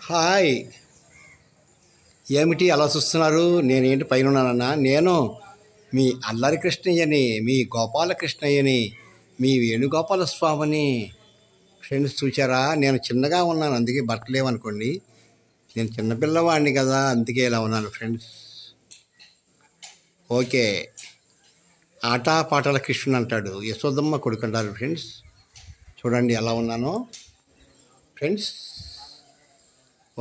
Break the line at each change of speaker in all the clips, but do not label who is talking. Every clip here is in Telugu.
హాయ్. ఏమిటి అలా చూస్తున్నారు? నేనేంటి పైన ఉన్నానన్నా? నేను మీ అల్లరి కృష్ణయ్యని, మీ గోపాలకృష్ణయ్యని, మీ వేణుగోపాల స్వామిని. ఫ్రెండ్స్ చూసారా? నేను చిన్నగా ఉన్నాను, అందుకే బట్టలేవనుకోండి. నేను చిన్నపిల్లవాడిని కదా, అందుకే ఇలా ఉన్నాను ఫ్రెండ్స్. ఓకే. ఆటపాటల కృష్ణుడు అంటాడు, యశోదమ్మ కొడుకు అంటారు ఫ్రెండ్స్. చూడండి ఎలా ఉన్నానో ఫ్రెండ్స్.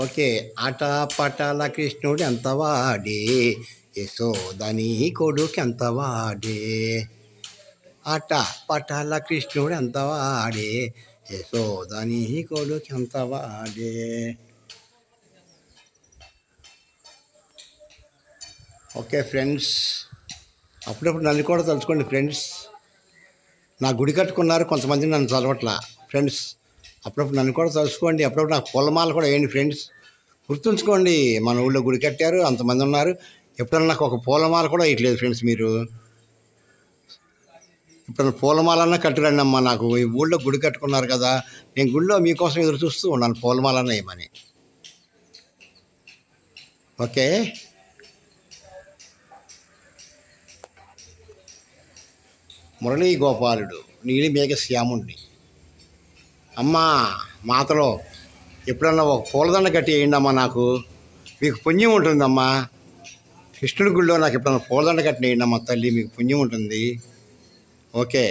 ఓకే. ఆటపాటల కృష్ణుడు ఎంత వాడే, యశోదని కొడుకు ఎంత వాడే. ఆట పాటల కృష్ణుడు ఎంత వాడే, యశోదని కొడుకు ఎంత వాడే. ఓకే ఫ్రెండ్స్, అప్పుడప్పుడు నన్ను కూడా తలుచుకోండి ఫ్రెండ్స్. నా గుడి కట్టుకున్నారు కొంతమంది, నన్ను చదవట్లా ఫ్రెండ్స్. అప్పుడప్పుడు నన్ను కూడా తలుచుకోండి. అప్పుడప్పుడు నాకు పూలమాల కూడా వేయండి ఫ్రెండ్స్. గుర్తుంచుకోండి, మన ఊళ్ళో గుడి కట్టారు, అంతమంది ఉన్నారు. ఎప్పుడన్నా నాకు ఒక పూలమాల కూడా వేయట్లేదు ఫ్రెండ్స్. మీరు ఇప్పుడు పూలమాలన్నా కట్టురండి అమ్మా. నాకు ఈ ఊళ్ళో గుడి కట్టుకున్నారు కదా, నేను గుడిలో మీకోసం ఎదురు చూస్తూ ఉన్నాను, పూలమాలన్నా వేయమని. ఓకే. మురళీ గోపాలుడు, నీలి మేఘ శ్యాముణ్ణి. అమ్మా మాతలో ఎప్పుడన్నా ఒక పూలదండ కట్టి వేయండి అమ్మా, నాకు మీకు పుణ్యం ఉంటుందమ్మా. కృష్ణుడి గుడిలో నాకు ఎప్పుడన్నా పూలదండ కట్టి వేయండి అమ్మా తల్లి, మీకు పుణ్యం ఉంటుంది. ఓకే.